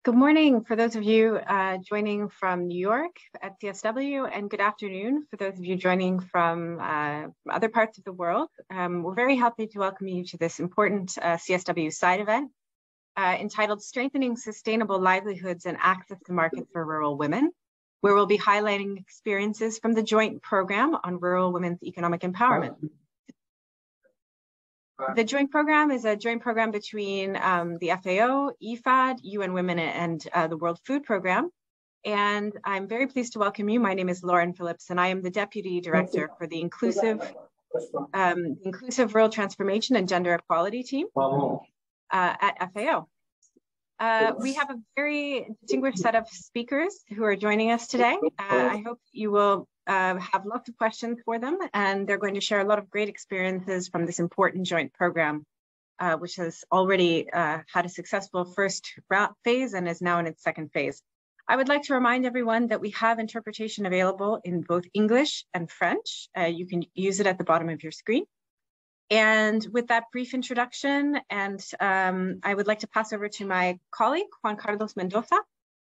Good morning for those of you joining from New York at CSW, and good afternoon for those of you joining from other parts of the world. We're very happy to welcome you to this important CSW side event entitled Strengthening Sustainable Livelihoods and Access to Markets for Rural Women, where we'll be highlighting experiences from the joint program on rural women's economic empowerment. The joint program is a joint program between the FAO, IFAD, UN Women, and the World Food Program. And I'm very pleased to welcome you. My name is Lauren Phillips, and I am the Deputy Director for the Inclusive Rural Transformation and Gender Equality team at FAO. We have a very distinguished set of speakers who are joining us today. I hope you will have lots of questions for them, and they're going to share a lot of great experiences from this important joint program, which has already had a successful first phase and is now in its second phase. I would like to remind everyone that we have interpretation available in both English and French. You can use it at the bottom of your screen. And with that brief introduction, and I would like to pass over to my colleague, Juan Carlos Mendoza,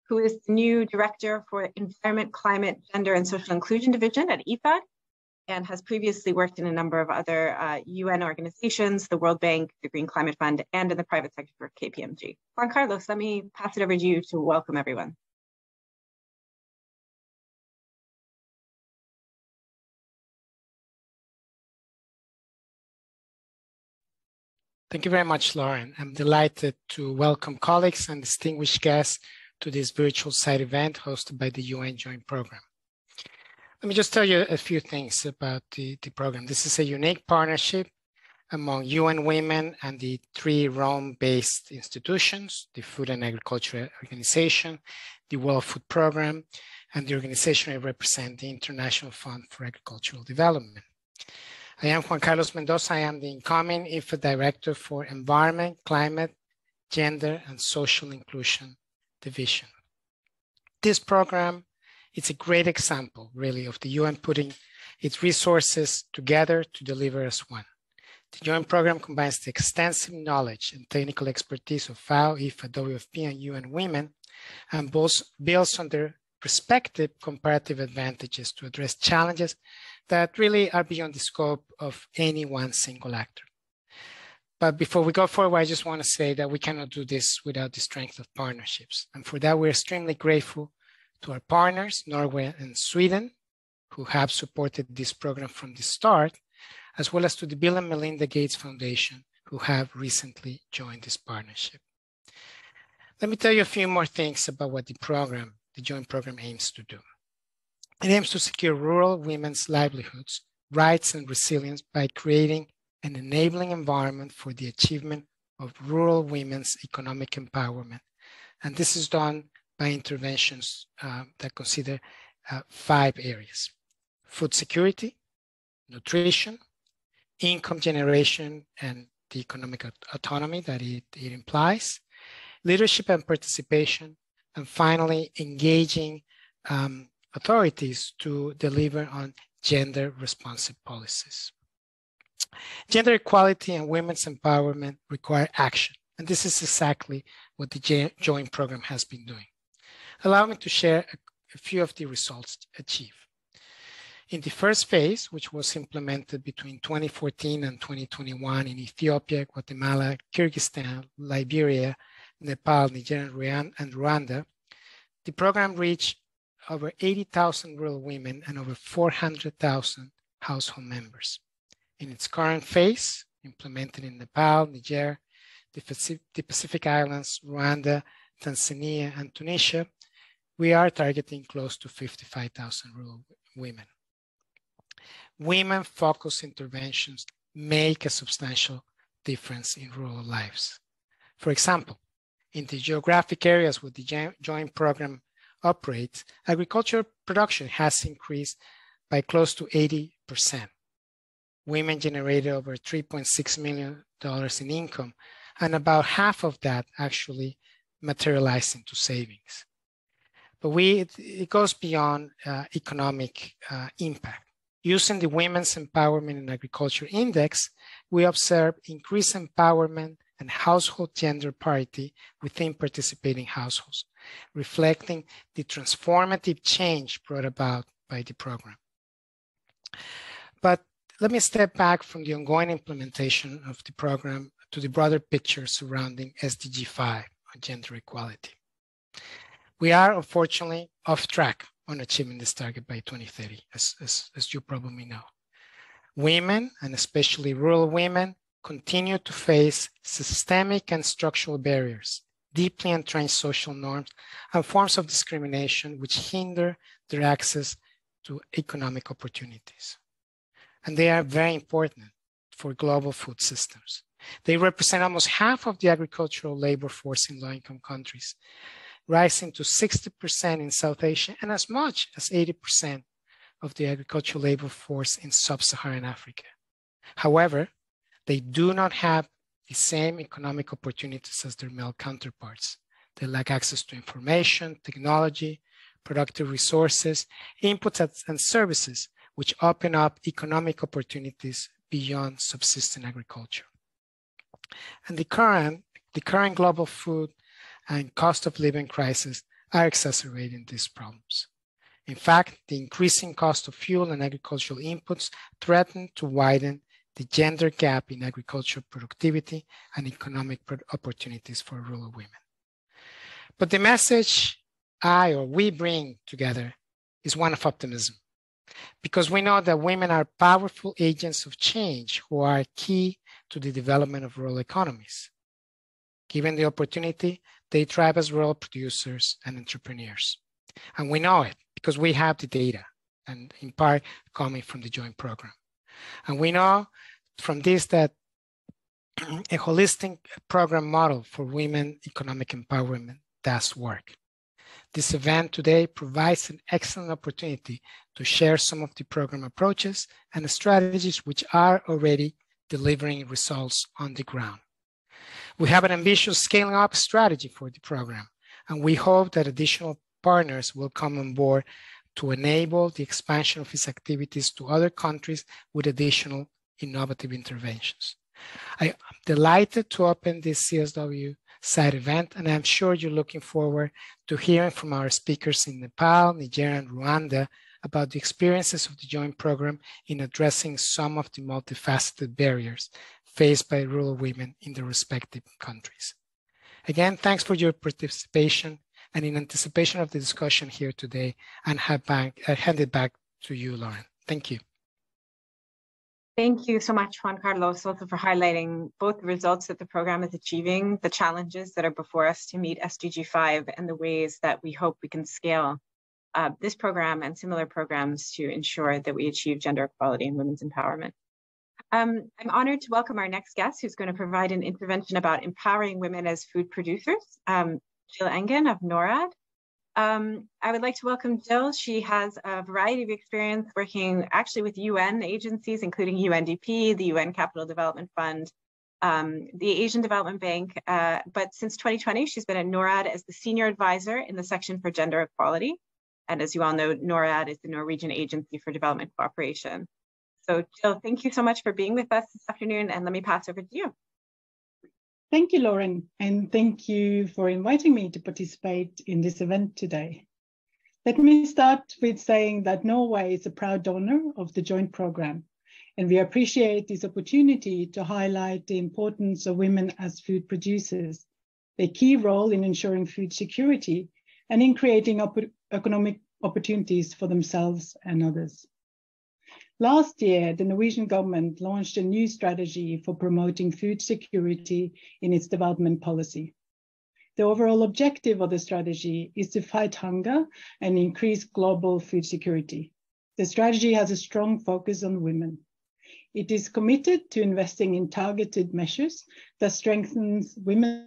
who is the new Director for Environment, Climate, Gender, and Social Inclusion Division at IFAD, and has previously worked in a number of other UN organizations, the World Bank, the Green Climate Fund, and in the private sector for KPMG. Juan Carlos, let me pass it over to you to welcome everyone. Thank you very much, Lauren. I'm delighted to welcome colleagues and distinguished guests to this virtual side event hosted by the UN Joint Program. Let me just tell you a few things about the program. This is a unique partnership among UN Women and the three Rome-based institutions, the Food and Agriculture Organization, the World Food Program, and the organization I represent, the International Fund for Agricultural Development. I am Juan Carlos Mendoza. I am the incoming IFAD Director for Environment, Climate, Gender, and Social Inclusion Division. This program, it's a great example, really, of the UN putting its resources together to deliver as one. The joint program combines the extensive knowledge and technical expertise of FAO, IFAD, WFP, and UN Women, and builds on their respective comparative advantages to address challenges that really are beyond the scope of any one single actor. But before we go forward, I just want to say that we cannot do this without the strength of partnerships. And for that, we're extremely grateful to our partners, Norway and Sweden, who have supported this program from the start, as well as to the Bill and Melinda Gates Foundation, who have recently joined this partnership. Let me tell you a few more things about what the joint program aims to do. It aims to secure rural women's livelihoods, rights, and resilience by creating an enabling environment for the achievement of rural women's economic empowerment. And this is done by interventions that consider 5 areas: food security, nutrition, income generation and the economic autonomy that it implies, leadership and participation, and finally, engaging authorities to deliver on gender-responsive policies. Gender equality and women's empowerment require action, and this is exactly what the joint program has been doing. Allow me to share a few of the results achieved. In the first phase, which was implemented between 2014 and 2021 in Ethiopia, Guatemala, Kyrgyzstan, Liberia, Nepal, Niger and Rwanda, the program reached over 80,000 rural women and over 400,000 household members. In its current phase, implemented in Nepal, Niger, the Pacific Islands, Rwanda, Tanzania, and Tunisia, we are targeting close to 55,000 rural women. Women-focused interventions make a substantial difference in rural lives. For example, in the geographic areas where the joint program operates, agricultural production has increased by close to 80%. Women generated over $3.6 million in income, and about half of that actually materialized into savings. But it goes beyond economic impact. Using the Women's Empowerment in Agriculture Index, we observe increased empowerment and household gender parity within participating households, reflecting the transformative change brought about by the program. But let me step back from the ongoing implementation of the program to the broader picture surrounding SDG 5 on gender equality. We are unfortunately off track on achieving this target by 2030, as you probably know. Women, and especially rural women, continue to face systemic and structural barriers, deeply entrenched social norms, and forms of discrimination which hinder their access to economic opportunities. And they are very important for global food systems. They represent almost half of the agricultural labor force in low-income countries, rising to 60% in South Asia and as much as 80% of the agricultural labor force in sub-Saharan Africa. However, they do not have the same economic opportunities as their male counterparts. They lack access to information, technology, productive resources, inputs and services, which open up economic opportunities beyond subsistence agriculture. And the current global food and cost of living crisis are exacerbating these problems. In fact, the increasing cost of fuel and agricultural inputs threaten to widen the gender gap in agricultural productivity and economic opportunities for rural women. But the message we bring together is one of optimism, because we know that women are powerful agents of change who are key to the development of rural economies. Given the opportunity, they thrive as rural producers and entrepreneurs. And we know it because we have the data, and in part coming from the joint program. And we know from this that a holistic program model for women economic empowerment does work. This event today provides an excellent opportunity to share some of the program approaches and strategies which are already delivering results on the ground. We have an ambitious scaling up strategy for the program, and we hope that additional partners will come on board to enable the expansion of its activities to other countries with additional innovative interventions. I am delighted to open this CSW side event, and I'm sure you're looking forward to hearing from our speakers in Nepal, Niger, and Rwanda about the experiences of the joint program in addressing some of the multifaceted barriers faced by rural women in their respective countries. Again, thanks for your participation, and in anticipation of the discussion here today, and hand it back to you, Lauren. Thank you. Thank you so much, Juan Carlos, also for highlighting both the results that the program is achieving, the challenges that are before us to meet SDG 5, and the ways that we hope we can scale this program and similar programs to ensure that we achieve gender equality and women's empowerment. I'm honored to welcome our next guest, who's going to provide an intervention about empowering women as food producers, Jill Engen of NORAD. I would like to welcome Jill. She has a variety of experience working actually with UN agencies, including UNDP, the UN Capital Development Fund, the Asian Development Bank. But since 2020, she's been at NORAD as the senior advisor in the section for gender equality. And as you all know, NORAD is the Norwegian Agency for Development Cooperation. So Jill, thank you so much for being with us this afternoon, and let me pass over to you. Thank you, Lauren, and thank you for inviting me to participate in this event today. Let me start with saying that Norway is a proud donor of the joint program, and we appreciate this opportunity to highlight the importance of women as food producers, their key role in ensuring food security and in creating economic opportunities for themselves and others. Last year, the Norwegian government launched a new strategy for promoting food security in its development policy. The overall objective of the strategy is to fight hunger and increase global food security. The strategy has a strong focus on women. It is committed to investing in targeted measures that strengthens women.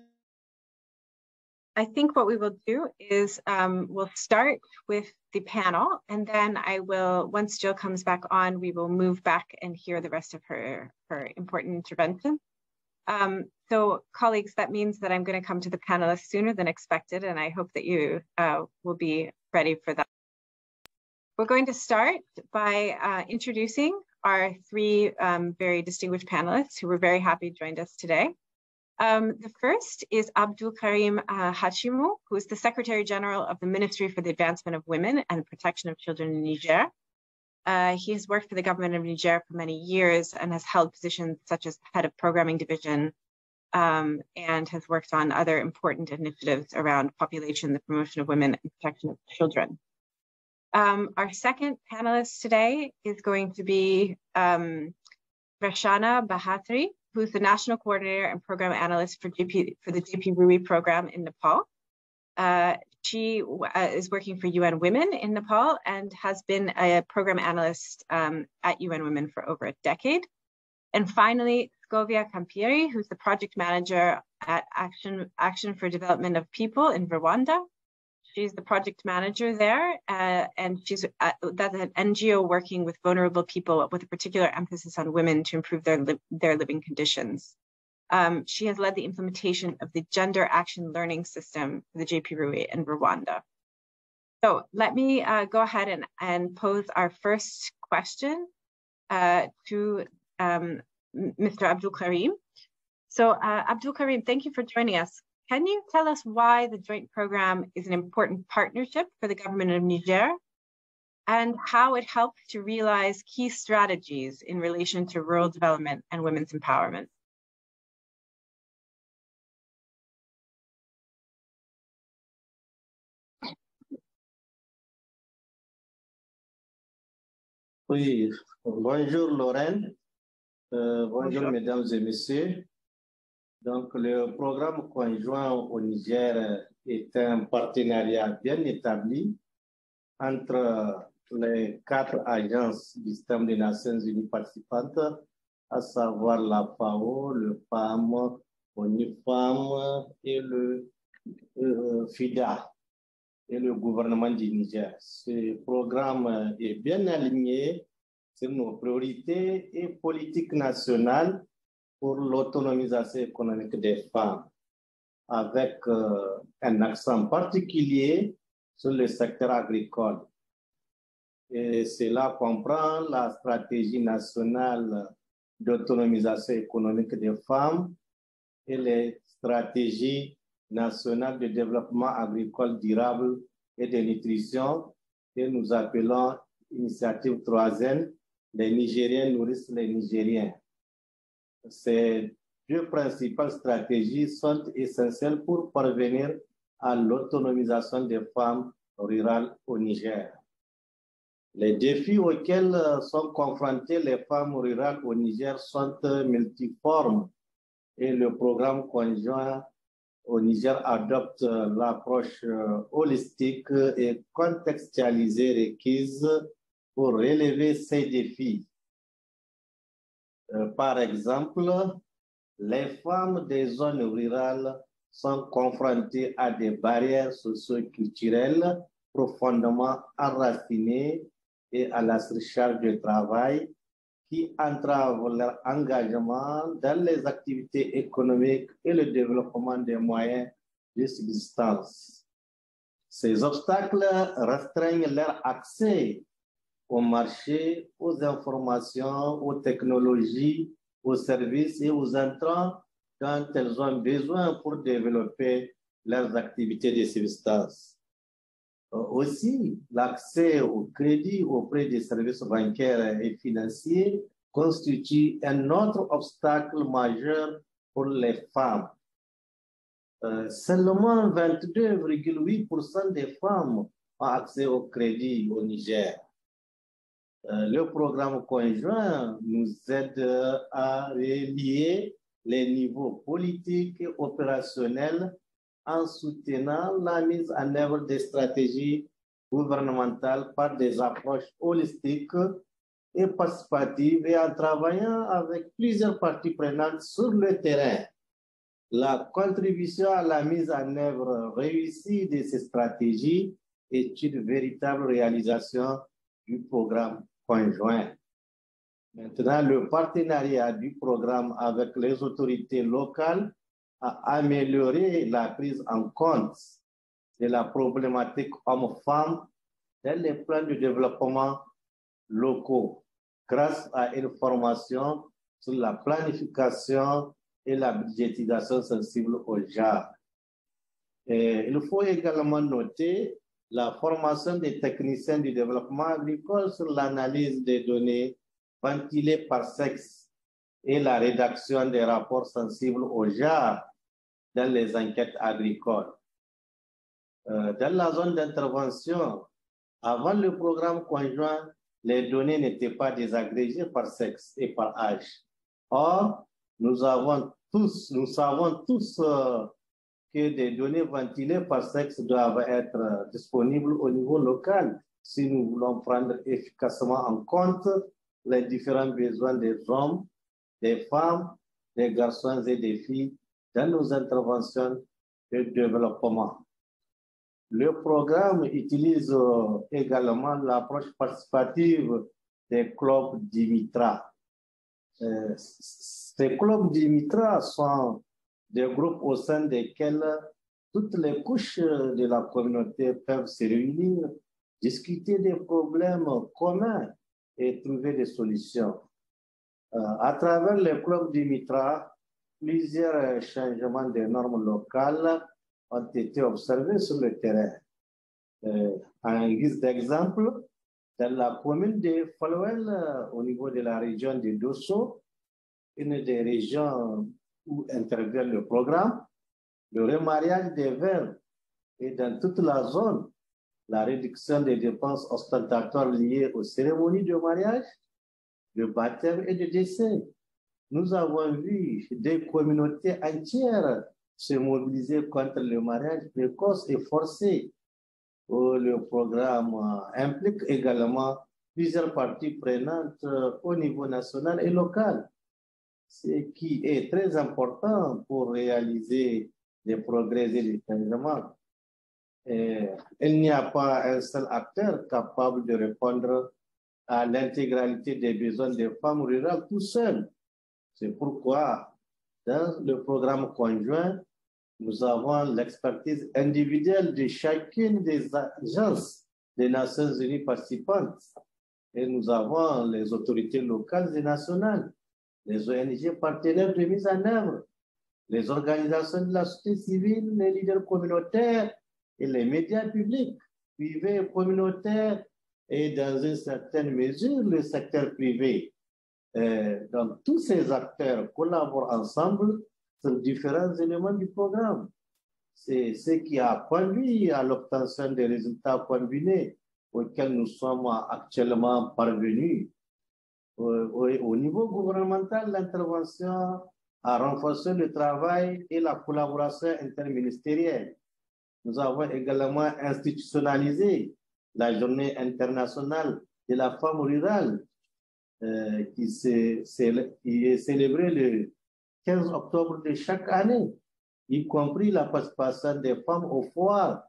I think what we will do is we'll start with the panel, and then once Jill comes back on, we will move back and hear the rest of her important intervention. So colleagues, that means that I'm going to come to the panelists sooner than expected, and I hope that you will be ready for that. We're going to start by introducing our three very distinguished panelists who we're very happy joined us today. The first is Abdul Karim Hachimu, who is the Secretary General of the Ministry for the Advancement of Women and Protection of Children in Niger. He has worked for the government of Niger for many years and has held positions such as head of programming division and has worked on other important initiatives around population, the promotion of women, and protection of children. Our second panelist today is going to be Rashana Bahatri, who's the National Coordinator and Program Analyst for the JP RWEE program in Nepal. She is working for UN Women in Nepal and has been a program analyst at UN Women for over a decade. And finally, Scovia Campieri, who's the project manager at Action for Development of People in Rwanda. She's the project manager there, and that's an NGO working with vulnerable people with a particular emphasis on women to improve their living conditions. She has led the implementation of the Gender Action Learning System for the JP RWEE in Rwanda. So let me go ahead and pose our first question to Mr. Abdul Karim. So Abdul Karim, thank you for joining us. Can you tell us why the joint program is an important partnership for the government of Niger and how it helps to realize key strategies in relation to rural development and women's empowerment? Oui, bonjour Lorraine, bonjour mesdames et messieurs. Donc le programme conjoint au Niger est un partenariat bien établi entre les 4 agences du système des Nations Unies participantes, à savoir la FAO, le PAM, ONU-FAM et le FIDA et le gouvernement du Niger. Ce programme est bien aligné sur nos priorités et politiques nationales pour l'autonomisation économique des femmes, avec un accent particulier sur le secteur agricole. Et cela comprend la stratégie nationale d'autonomisation économique des femmes et les stratégies nationales de développement agricole durable et de nutrition que nous appelons Initiative 3N, les Nigériens nourrissent les Nigériens. Ces 2 principales stratégies sont essentielles pour parvenir à l'autonomisation des femmes rurales au Niger. Les défis auxquels sont confrontées les femmes rurales au Niger sont multiformes et le programme conjoint au Niger adopte l'approche holistique et contextualisée requise pour relever ces défis. Par exemple, les femmes des zones rurales sont confrontées à des barrières socio-culturelles profondément enracinées et à la surcharge de travail qui entravent leur engagement dans les activités économiques et le développement des moyens de subsistance. Ces obstacles restreignent leur accès au marché, aux informations, aux technologies, aux services et aux intrants dont elles ont besoin pour développer leurs activités de subsistance. Aussi, l'accès au crédit auprès des services bancaires et financiers constitue un autre obstacle majeur pour les femmes. Seulement 22,8% des femmes ont accès au crédit au Niger. Le programme conjoint nous aide à relier les niveaux politiques et opérationnels en soutenant la mise en œuvre des stratégies gouvernementales par des approches holistiques et participatives et en travaillant avec plusieurs parties prenantes sur le terrain. La contribution à la mise en œuvre réussie de ces stratégies est une véritable réalisation du programme conjoint. Maintenant, le partenariat du programme avec les autorités locales a amélioré la prise en compte de la problématique homme-femme dans les plans de développement locaux grâce à une formation sur la planification et la budgétisation sensible au genre. Et il faut également noter la formation des techniciens du développement agricole sur l'analyse des données ventilées par sexe et la rédaction des rapports sensibles au genre dans les enquêtes agricoles. Dans la zone d'intervention, avant le programme conjoint, les données n'étaient pas désagrégées par sexe et par âge. Or, nous savons tous que des données ventilées par sexe doivent être disponibles au niveau local si nous voulons prendre efficacement en compte les différents besoins des hommes, des femmes, des garçons et des filles dans nos interventions de développement. Le programme utilise également l'approche participative des clubs d'Imitra. Ces clubs d'Imitra sont des groupes au sein desquels toutes les couches de la communauté peuvent se réunir, discuter des problèmes communs et trouver des solutions. À travers les clubs d'Imitra, plusieurs changements des normes locales ont été observés sur le terrain. En guise d'exemple, dans la commune de Falwel, au niveau de la région de Dosso, une des régions où intervient le programme, le remariage des veuves et dans toute la zone, la réduction des dépenses ostentatoires liées aux cérémonies de mariage, de baptême et de décès. Nous avons vu des communautés entières se mobiliser contre le mariage précoce et forcé. Le programme implique également plusieurs parties prenantes au niveau national et local, ce qui est très important pour réaliser des progrès et des changements. Il n'y a pas un seul acteur capable de répondre à l'intégralité des besoins des femmes rurales tout seul. C'est pourquoi, dans le programme conjoint, nous avons l'expertise individuelle de chacune des agences des Nations Unies participantes. Et nous avons les autorités locales et nationales, les ONG partenaires de mise en œuvre, les organisations de la société civile, les leaders communautaires et les médias publics, privés et communautaires, et dans une certaine mesure, le secteur privé. Donc, tous ces acteurs collaborent ensemble sur différents éléments du programme. C'est ce qui a conduit à l'obtention des résultats combinés auxquels nous sommes actuellement parvenus. Au niveau gouvernemental, l'intervention a renforcé le travail et la collaboration interministérielle. Nous avons également institutionnalisé la journée internationale de la femme rurale qui est célébrée le 15 octobre de chaque année, y compris la participation des femmes aux foires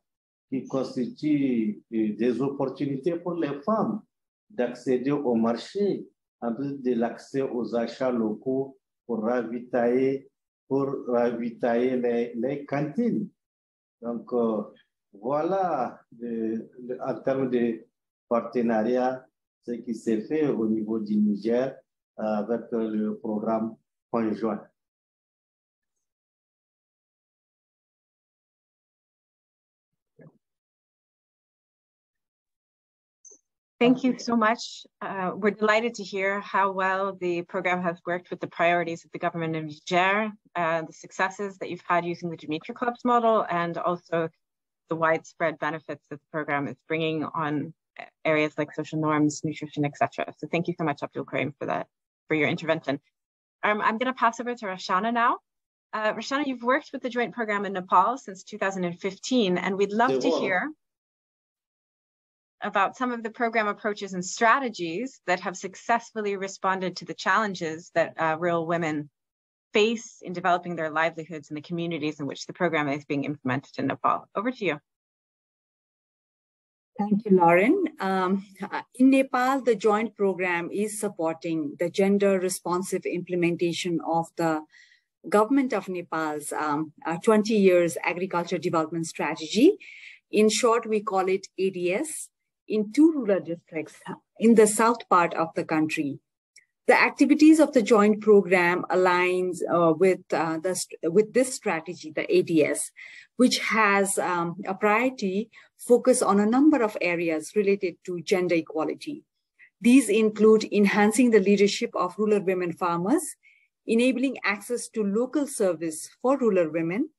qui constituent des opportunités pour les femmes d'accéder au marché, en plus de l'accès aux achats locaux pour ravitailler les cantines. Donc, voilà, en termes de partenariat, ce qui s'est fait au niveau du Niger avec le programme conjoint. Thank you so much. We're delighted to hear how well the program has worked with the priorities of the government of Niger, the successes that you've had using the Dimitri Clubs model, and also the widespread benefits that the program is bringing on areas like social norms, nutrition, etc. So thank you so much, Abdul Karim, for your intervention. I'm going to pass over to Rashana now. Rashana, you've worked with the joint program in Nepal since 2015, and we'd love to hear about some of the program approaches and strategies that have successfully responded to the challenges that rural women face in developing their livelihoods in the communities in which the program is being implemented in Nepal. Over to you. Thank you, Lauren. In Nepal, the joint program is supporting the gender-responsive implementation of the government of Nepal's 20 years agriculture development strategy. In short, we call it ADS, in 2 rural districts in the south part of the country. The activities of the joint program aligns with this strategy, the ADS, which has a priority focus on a number of areas related to gender equality. These include enhancing the leadership of rural women farmers, enabling access to local service for rural women,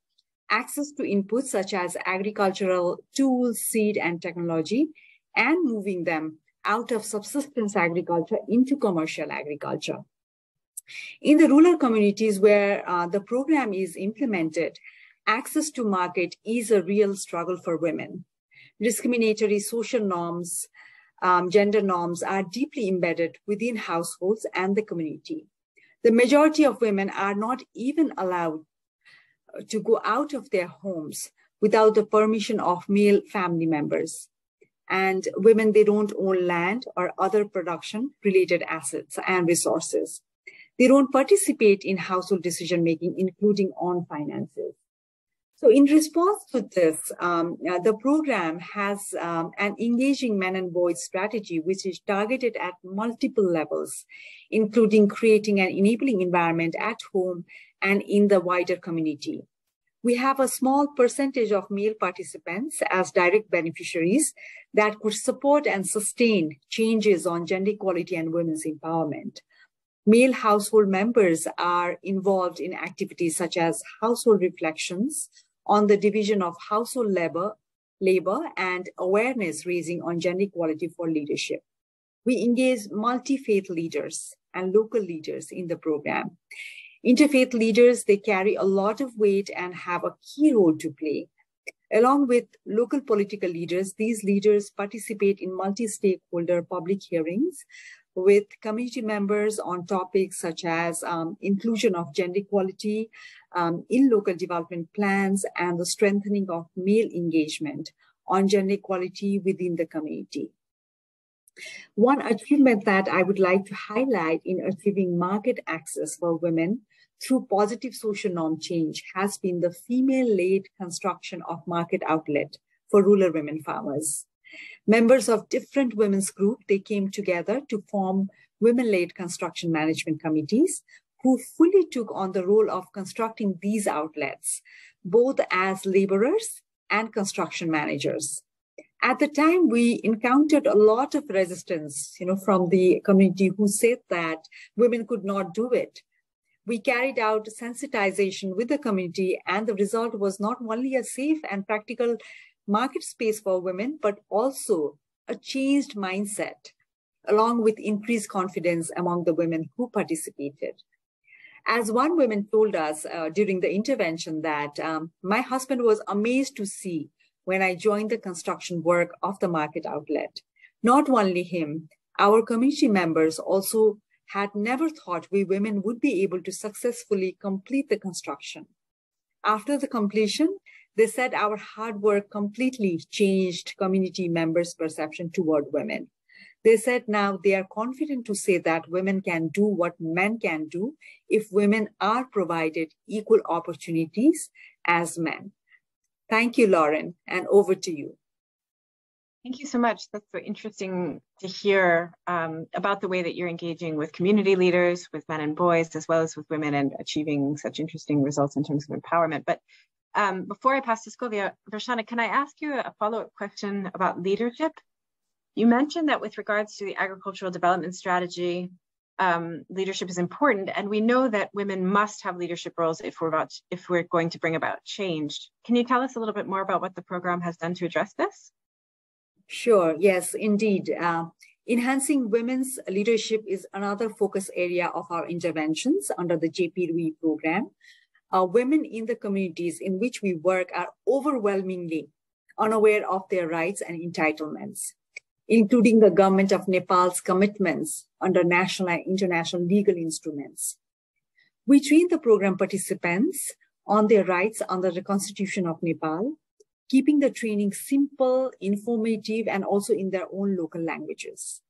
access to inputs such as agricultural tools, seed, and technology, and moving them out of subsistence agriculture into commercial agriculture. In the rural communities where the program is implemented, access to market is a real struggle for women. Discriminatory social norms, gender norms are deeply embedded within households and the community. The majority of women are not even allowed to go out of their homes without the permission of male family members. And women, they don't own land or other production-related assets and resources. They don't participate in household decision-making, including on finances. So in response to this, the program has an engaging men and boys strategy, which is targeted at multiple levels, including creating an enabling environment at home and in the wider community. We have a small percentage of male participants as direct beneficiaries that could support and sustain changes on gender equality and women's empowerment. Male household members are involved in activities such as household reflections on the division of household labor and awareness raising on gender equality for leadership. We engage multi-faith leaders and local leaders in the program. Interfaith leaders, they carry a lot of weight and have a key role to play. Along with local political leaders, these leaders participate in multi-stakeholder public hearings with community members on topics such as inclusion of gender equality in local development plans and the strengthening of male engagement on gender equality within the community. One achievement that I would like to highlight in achieving market access for women through positive social norm change has been the female-led construction of market outlet for rural women farmers. Members of different women's groups, they came together to form women-led construction management committees who fully took on the role of constructing these outlets, both as laborers and construction managers. At the time, we encountered a lot of resistance, from the community who said that women could not do it. We carried out sensitization with the community, and the result was not only a safe and practical market space for women, but also a changed mindset, along with increased confidence among the women who participated. As one woman told us during the intervention that my husband was amazed to see when I joined the construction work of the market outlet. Not only him, our community members also had never thought we women would be able to successfully complete the construction. After the completion, they said our hard work completely changed community members' perception toward women. They said now they are confident to say that women can do what men can do if women are provided equal opportunities as men. Thank you, Lauren, and over to you. Thank you so much. That's so interesting to hear about the way that you're engaging with community leaders, with men and boys, as well as with women, and achieving such interesting results in terms of empowerment. But before I pass to Sylvia, Varshana, can I ask you a follow-up question about leadership? You mentioned that with regards to the agricultural development strategy, leadership is important, and we know that women must have leadership roles if we're going to bring about change. Can you tell us a little bit more about what the program has done to address this? Sure, yes, indeed. Enhancing women's leadership is another focus area of our interventions under the JP RWEE program. Women in the communities in which we work are overwhelmingly unaware of their rights and entitlements, including the government of Nepal's commitments under national and international legal instruments. We train the program participants on their rights under the Constitution of Nepal, keeping the training simple, informative, and also in their own local languages.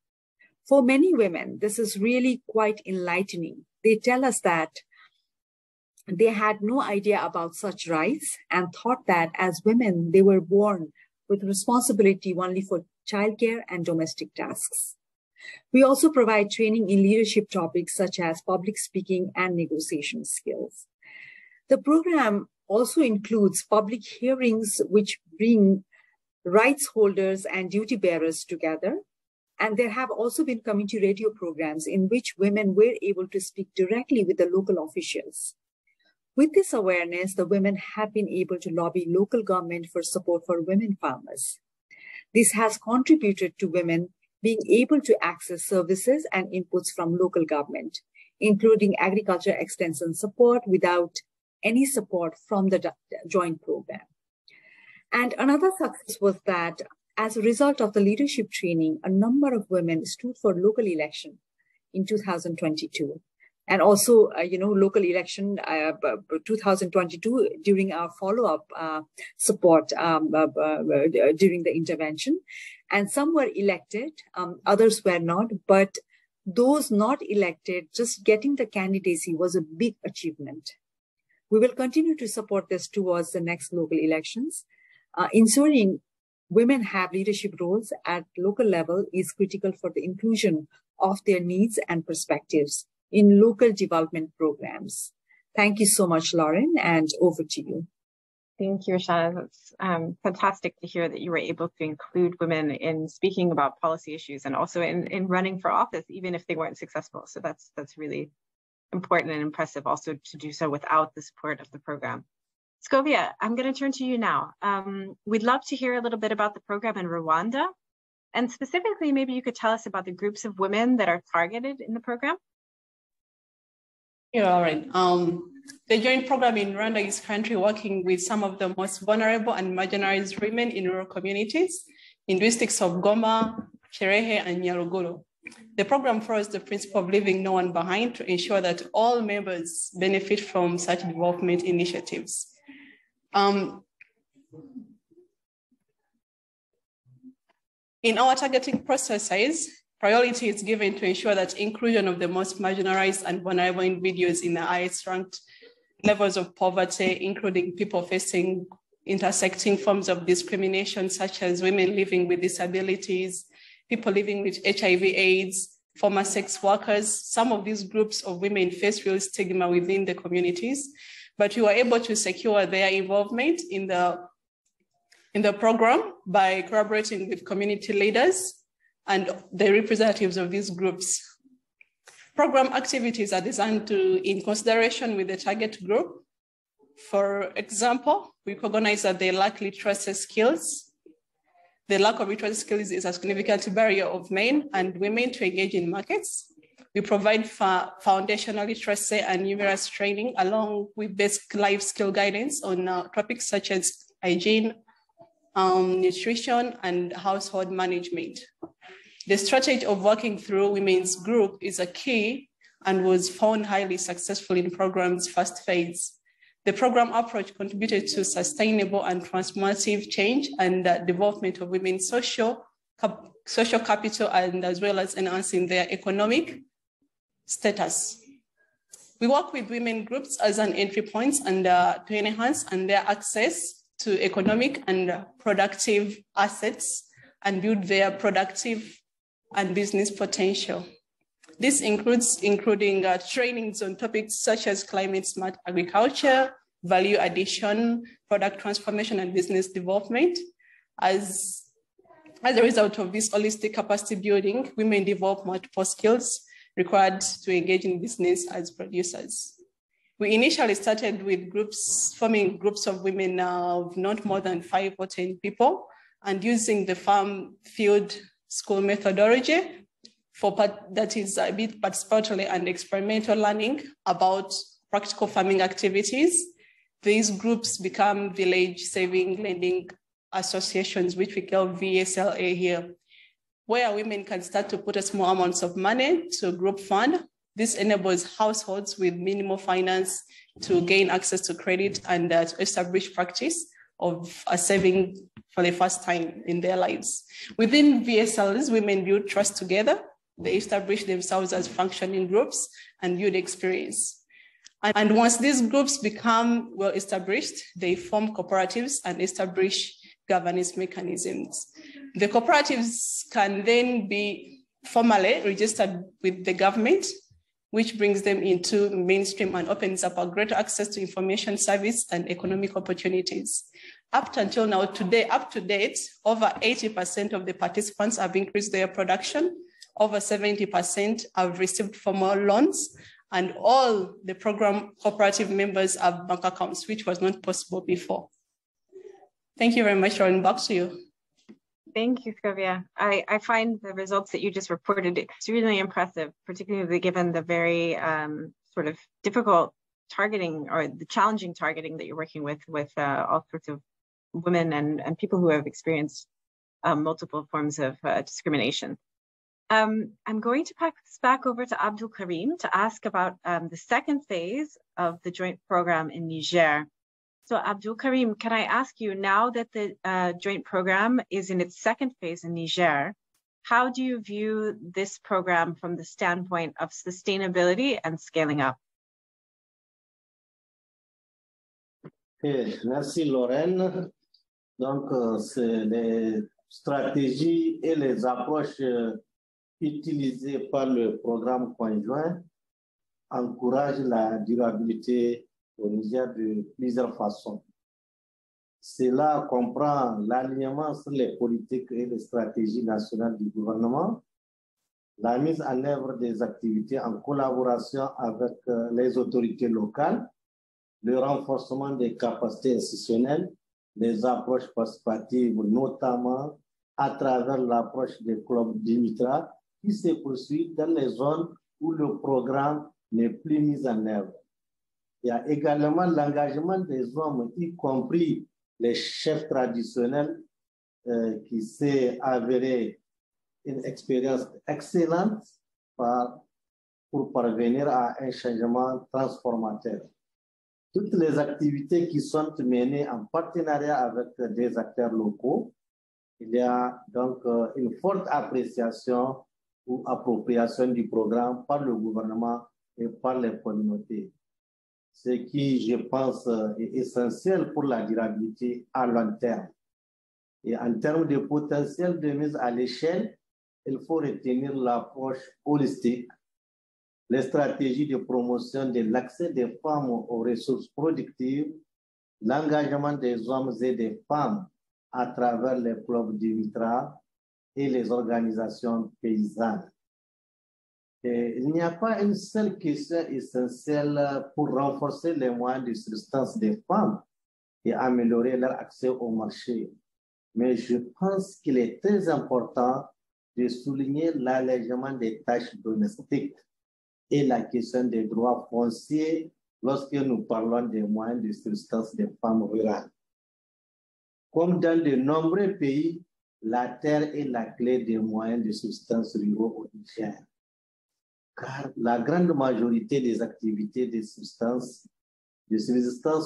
For many women, this is really quite enlightening. They tell us that they had no idea about such rights and thought that as women, they were born with responsibility only for childcare and domestic tasks. We also provide training in leadership topics such as public speaking and negotiation skills. The program also includes public hearings which bring rights holders and duty bearers together. And there have also been community radio programs in which women were able to speak directly with the local officials. With this awareness, the women have been able to lobby local government for support for women farmers. This has contributed to women being able to access services and inputs from local government, including agriculture extension support without any support from the joint program. And another success was that as a result of the leadership training, a number of women stood for local election in 2022. And also, local election 2022 during our follow-up support during the intervention. And some were elected, others were not, but those not elected, just getting the candidacy was a big achievement. We will continue to support this towards the next local elections. Ensuring women have leadership roles at local level is critical for the inclusion of their needs and perspectives in local development programs. Thank you so much, Lauren, and over to you. Thank you, Shana. It's fantastic to hear that you were able to include women in speaking about policy issues and also in running for office, even if they weren't successful. So that's really important and impressive also to do so without the support of the program. Scovia, I'm going to turn to you now. We'd love to hear a little bit about the program in Rwanda. And specifically, maybe you could tell us about the groups of women that are targeted in the program. Yeah, all right. The joint program in Rwanda is currently working with some of the most vulnerable and marginalized women in rural communities in districts of Goma, Sherehe, and Nyaruguru. The program follows the principle of leaving no one behind to ensure that all members benefit from such development initiatives. In our targeting processes, priority is given to ensure that inclusion of the most marginalized and vulnerable individuals in the highest ranked levels of poverty, including people facing intersecting forms of discrimination, such as women living with disabilities, people living with HIV/AIDS, former sex workers. Some of these groups of women face real stigma within the communities, but we were able to secure their involvement in the program by collaborating with community leaders and the representatives of these groups. Program activities are designed in consideration with the target group. For example, we recognize that they lack literacy skills. The lack of literacy skills is a significant barrier of men and women to engage in markets. We provide foundational literacy and numerous training along with basic life skill guidance on topics such as hygiene, nutrition, and household management. The strategy of working through women's group is a key and was found highly successful in the program's first phase. The program approach contributed to sustainable and transformative change and development of women's social capital, and as well as enhancing their economic status. We work with women groups as an entry point and to enhance their access to economic and productive assets and build their productive and business potential. This includes trainings on topics such as climate smart agriculture, value addition, product transformation, and business development. As a result of this holistic capacity building, women develop multiple skills required to engage in business as producers. We initially started with forming groups of women of not more than 5 or 10 people, and using the farm field school methodology that is a bit participatory and experimental learning about practical farming activities. These groups become village saving lending associations, which we call VSLA here, where women can start to put a small amounts of money to a group fund. This enables households with minimal finance to gain access to credit and to establish practice of a saving for the first time in their lives. Within VSLs, women build trust together. They establish themselves as functioning groups and build experience. And once these groups become well established, they form cooperatives and establish governance mechanisms. The cooperatives can then be formally registered with the government, which brings them into mainstream and opens up a greater access to information service and economic opportunities. Up until now, today, up to date, over 80% of the participants have increased their production, over 70% have received formal loans, and all the program cooperative members have bank accounts, which was not possible before. Thank you very much, Lauren. Back to you. Thank you, Sylvia. I find the results that you just reported extremely impressive, particularly given the very sort of difficult targeting or the challenging targeting that you're working with all sorts of women and people who have experienced multiple forms of discrimination. I'm going to pass back over to Abdul Karim to ask about the second phase of the joint program in Niger. So Abdul Karim, can I ask you, now that the joint program is in its second phase in Niger, how do you view this program from the standpoint of sustainability and scaling up? Okay, merci Lorraine. Donc, c'est les stratégies et les approches utilisées par le programme conjoint encouragent la durabilité au Niger de plusieurs façons. Cela comprend l'alignement sur les politiques et les stratégies nationales du gouvernement, la mise en œuvre des activités en collaboration avec les autorités locales, le renforcement des capacités institutionnelles, les approches participatives, notamment à travers l'approche des clubs d'Imitra qui se poursuit dans les zones où le programme n'est plus mis en œuvre. Il y a également l'engagement des hommes, y compris les chefs traditionnels, qui s'est avéré une expérience excellente pour parvenir à un changement transformateur. Toutes les activités qui sont menées en partenariat avec des acteurs locaux, il y a donc une forte appréciation ou appropriation du programme par le gouvernement et par les communautés. Ce qui, je pense, est essentiel pour la durabilité à long terme. Et en termes de potentiel de mise à l'échelle, il faut retenir l'approche holistique, les stratégies de promotion de l'accès des femmes aux ressources productives, l'engagement des hommes et des femmes à travers les clubs d'Imitra et les organisations paysannes. Et il n'y a pas une seule question essentielle pour renforcer les moyens de subsistance des femmes et améliorer leur accès au marché. Mais je pense qu'il est très important de souligner l'allègement des tâches domestiques et la question des droits fonciers lorsque nous parlons des moyens de subsistance des femmes rurales. Comme dans de nombreux pays, la terre est la clé des moyens de subsistance ruraux au Niger. Car la grande majorité des activités de subsistance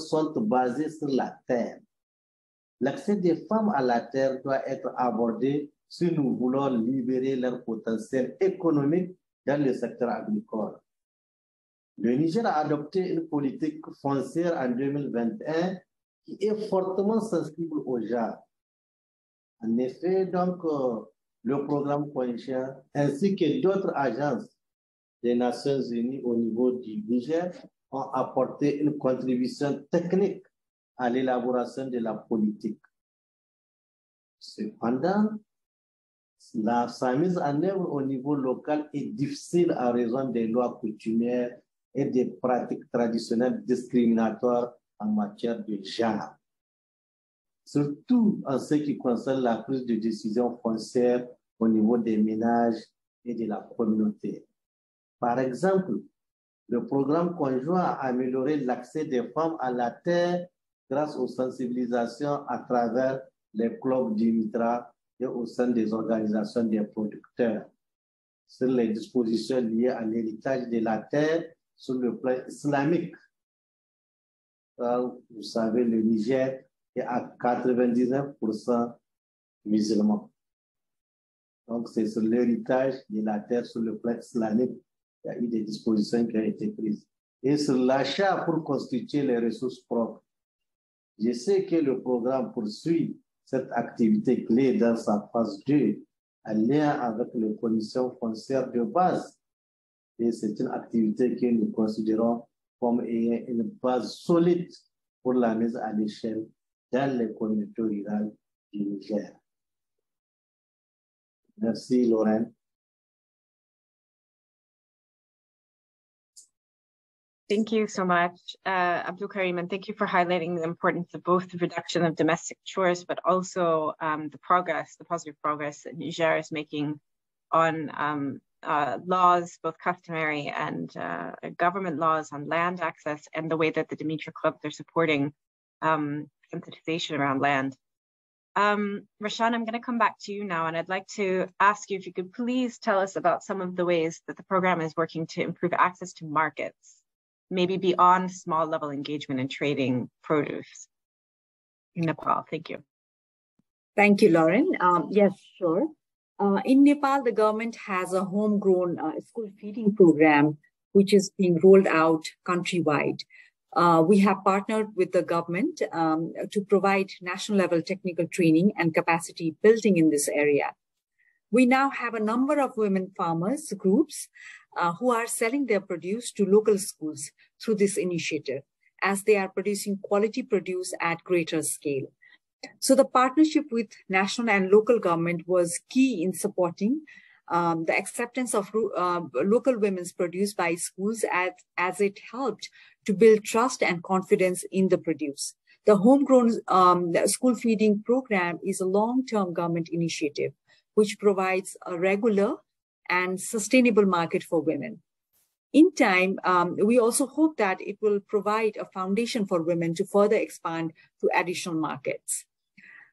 sont basées sur la terre. L'accès des femmes à la terre doit être abordé si nous voulons libérer leur potentiel économique dans le secteur agricole. Le Niger a adopté une politique foncière en 2021 qui est fortement sensible au genre. En effet, donc, le programme conjoint ainsi que d'autres agences des Nations Unies au niveau du Niger ont apporté une contribution technique à l'élaboration de la politique. Cependant, sa mise en œuvre au niveau local est difficile en raison des lois coutumières et des pratiques traditionnelles discriminatoires en matière de genre. Surtout en ce qui concerne la prise de décision foncière au niveau des ménages et de la communauté. Par exemple, le programme conjoint a amélioré l'accès des femmes à la terre grâce aux sensibilisations à travers les clubs d'Imitra et au sein des organisations des producteurs sur les dispositions liées à l'héritage de la terre sur le plan islamique. Vous savez, le Niger est à 99% musulman. Donc, c'est sur l'héritage de la terre sur le plan islamique. Il y a eu des dispositions qui ont été prises. Et sur l'achat pour constituer les ressources propres. Je sais que le programme poursuit cette activité clé dans sa phase 2 en lien avec les conditions foncières de base. Et c'est une activité que nous considérons comme ayant une base solide pour la mise à l'échelle dans les communautés rurales du Niger. Merci, Lorraine. Thank you so much, Abdul Karim, and thank you for highlighting the importance of both the reduction of domestic chores, but also the positive progress that Niger is making on laws, both customary and government laws on land access, and the way that the Demetra clubs are supporting sensitization around land. Rashan, I'm going to come back to you now, and I'd like to ask you if you could please tell us about some of the ways that the program is working to improve access to markets, maybe beyond small level engagement in trading produce in Nepal. Thank you. Thank you, Lauren. Yes, sure. In Nepal, the government has a homegrown school feeding program, which is being rolled out countrywide. We have partnered with the government to provide national level technical training and capacity building in this area. We now have a number of women farmers groups who are selling their produce to local schools through this initiative, as they are producing quality produce at greater scale. So the partnership with national and local government was key in supporting the acceptance of local women's produce by schools as it helped to build trust and confidence in the produce. The homegrown school feeding program is a long-term government initiative which provides a regular and sustainable market for women. In time, we also hope that it will provide a foundation for women to further expand to additional markets.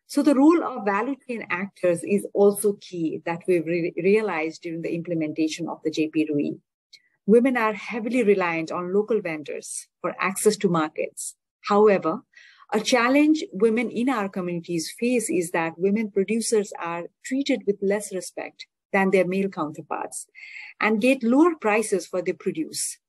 So the role of value chain actors is also key that we've realized during the implementation of the JP RWEE. Women are heavily reliant on local vendors for access to markets. However, a challenge women in our communities face is that women producers are treated with less respect than their male counterparts and get lower prices for their produce.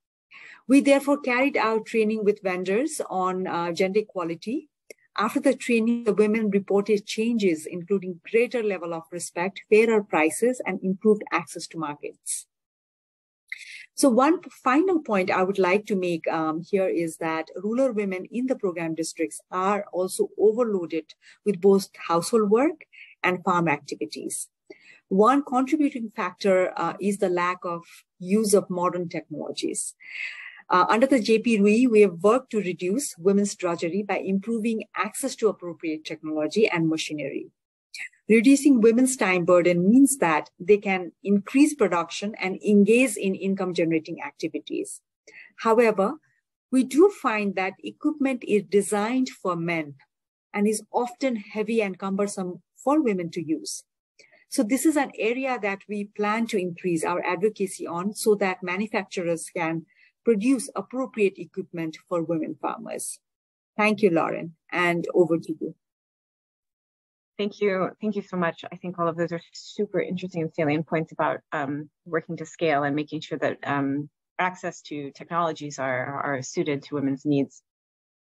We therefore carried out training with vendors on gender equality. After the training, the women reported changes, including greater level of respect, fairer prices, and improved access to markets. So one final point I would like to make here is that rural women in the program districts are also overloaded with both household work and farm activities. One contributing factor is the lack of use of modern technologies. Under the JP RWEE, we have worked to reduce women's drudgery by improving access to appropriate technology and machinery. Reducing women's time burden means that they can increase production and engage in income-generating activities. However, we do find that equipment is designed for men and is often heavy and cumbersome for women to use. So this is an area that we plan to increase our advocacy on so that manufacturers can produce appropriate equipment for women farmers. Thank you, Lauren, and over to you. Thank you. Thank you so much. I think all of those are super interesting and salient points about working to scale and making sure that access to technologies are suited to women's needs.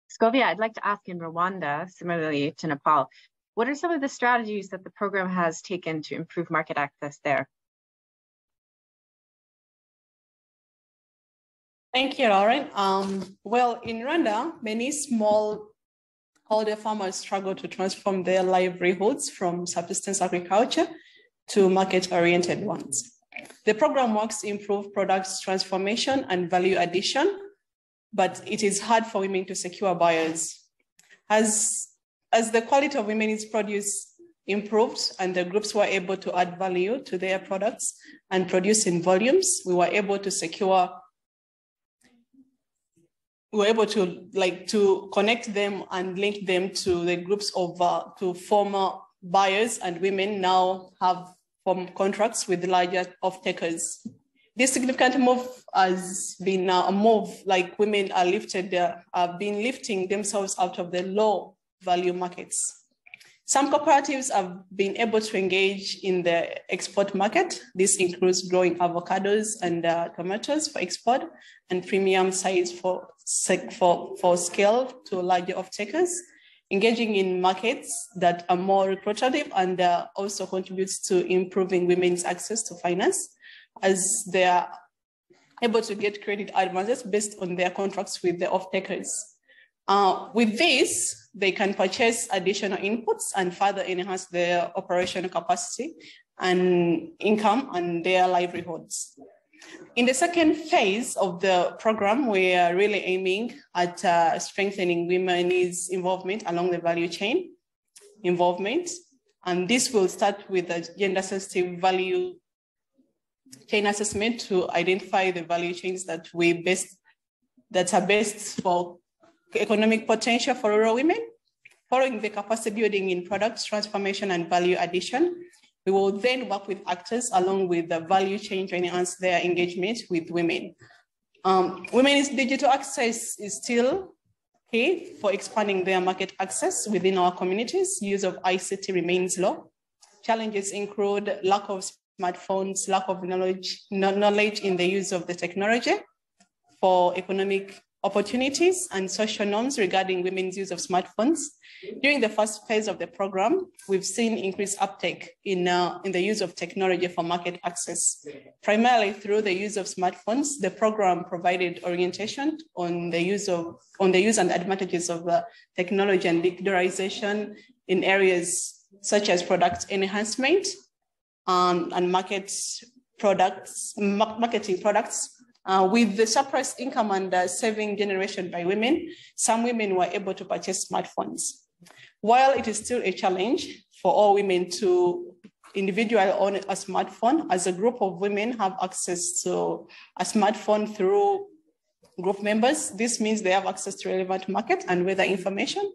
Scovia, I'd like to ask in Rwanda, similarly to Nepal, what are some of the strategies that the program has taken to improve market access there? Thank you, Lauren. Well, in Rwanda, many smallholder farmers struggle to transform their livelihoods from subsistence agriculture to market-oriented ones. The program works to improve products transformation and value addition, but it is hard for women to secure buyers. As the quality of women's produce improved and the groups were able to add value to their products and produce in volumes, we were able to connect them and link them to the groups of to former buyers, and women now have formed contracts with larger off-takers. This significant move has been a move like women are have been lifting themselves out of the low value markets. Some cooperatives have been able to engage in the export market. This includes growing avocados and tomatoes for export and premium size for scale to larger off-takers. engaging in markets that are more lucrative, and also contributes to improving women's access to finance, as they are able to get credit advances based on their contracts with the off-takers. With this, they can purchase additional inputs and further enhance their operational capacity and income and their livelihoods. In the second phase of the program, we are really aiming at strengthening women's involvement along the value chain involvement. And this will start with a gender-sensitive value chain assessment to identify the value chains that are best for economic potential for rural women. Following the capacity building in products, transformation, and value addition, we will then work with actors along with the value chain to enhance their engagement with women. Women's digital access is still key for expanding their market access within our communities. Use of ICT remains low. Challenges include lack of smartphones, lack of knowledge in the use of the technology for economic opportunities, and social norms regarding women's use of smartphones. During the first phase of the program, we've seen increased uptake in the use of technology for market access. Primarily through the use of smartphones, the program provided orientation on the use and advantages of technology and digitalization in areas such as product enhancement and marketing products. With the surplus income and saving generation by women, some women were able to purchase smartphones. While it is still a challenge for all women to individually own a smartphone, as a group of women have access to a smartphone through group members. This means they have access to relevant market and weather information.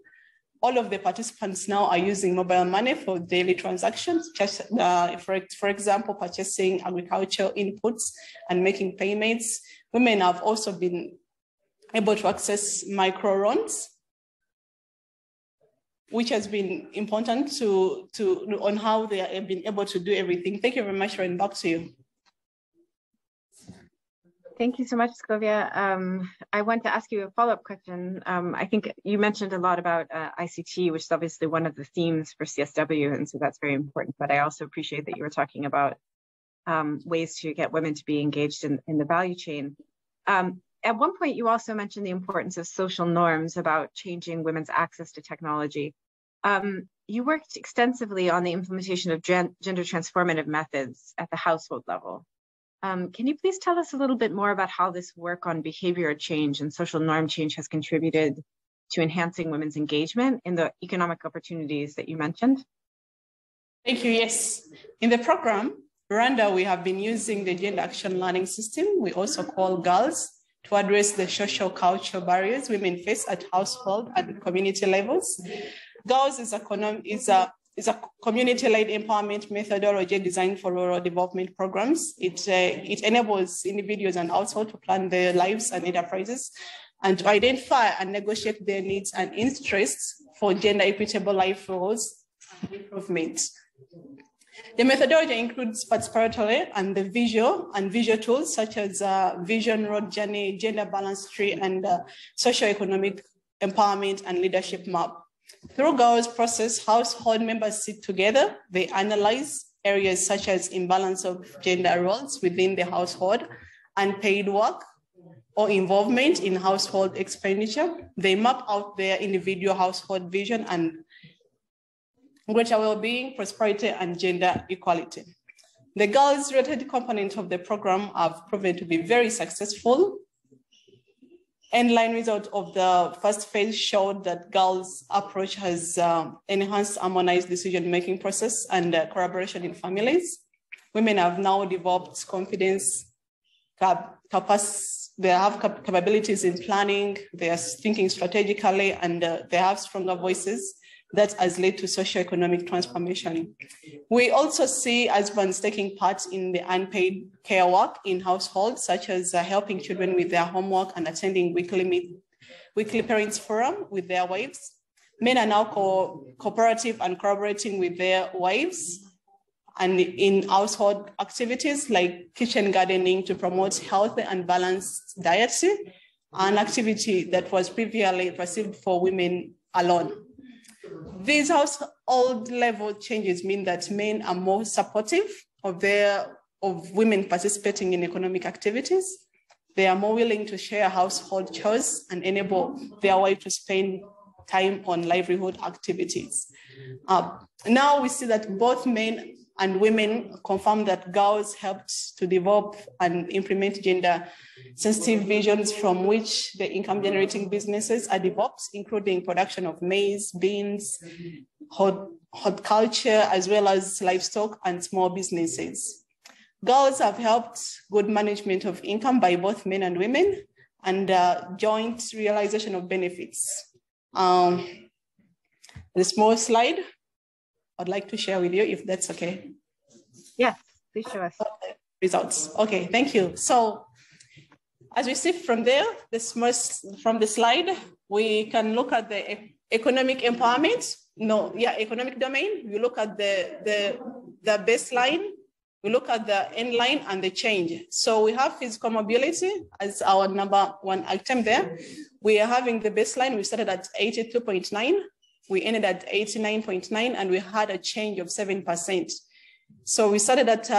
All of the participants now are using mobile money for daily transactions, just, for example, purchasing agricultural inputs and making payments. Women have also been able to access micro-loans, which has been important on how they have been able to do everything. Thank you very much, Ren. Back to you. Thank you so much, Scovia. I want to ask you a follow-up question. I think you mentioned a lot about ICT, which is obviously one of the themes for CSW, and so that's very important. But I also appreciate that you were talking about ways to get women to be engaged in the value chain. At one point, you also mentioned the importance of social norms about changing women's access to technology. You worked extensively on the implementation of gender transformative methods at the household level. Can you please tell us a little bit more about how this work on behavior change and social norm change has contributed to enhancing women's engagement in the economic opportunities that you mentioned? Thank you, yes. In the program, Rwanda, we have been using the Gender Action Learning System, we also call GIRLS, to address the social cultural barriers women face at household and community levels. GIRLS is a community-led empowerment methodology designed for rural development programs. It enables individuals and households to plan their lives and enterprises and to identify and negotiate their needs and interests for gender equitable life roles and improvement. The methodology includes participatory and the visual tools such as vision, road journey, gender balance tree, and socioeconomic empowerment and leadership map. Through GIRLS process, household members sit together, they analyze areas such as imbalance of gender roles within the household, unpaid work, or involvement in household expenditure. They map out their individual household vision and greater well-being, prosperity, and gender equality. The GIRLS-related component of the program have proven to be very successful. End-line result of the first phase showed that GIRLS' approach has enhanced harmonized decision-making process and collaboration in families. Women have now developed confidence, they have capabilities in planning, they are thinking strategically, and they have stronger voices that has led to socioeconomic transformation. We also see husbands taking part in the unpaid care work in households, such as helping children with their homework and attending weekly parents forum with their wives. Men are now cooperative and collaborating with their wives and in household activities like kitchen gardening to promote healthy and balanced diets, an activity that was previously perceived for women alone. these household level changes mean that men are more supportive of women participating in economic activities. They are more willing to share household chores and enable their wife to spend time on livelihood activities. Now we see that both men and women confirm that girls helped to develop and implement gender-sensitive visions from which the income-generating businesses are developed, including production of maize, beans, horticulture, as well as livestock and small businesses. Girls have helped good management of income by both men and women and joint realization of benefits. The small slide I'd like to share with you, if that's okay. Yes, please show us. Results. Okay, thank you. So as we see from there, from the slide, we can look at the economic empowerment. Economic domain. We look at the baseline. We look at the end line and the change. So we have physical mobility as our number one item there. We are having the baseline. We started at 82.9. We ended at 89.9, and we had a change of 7%. So we started at,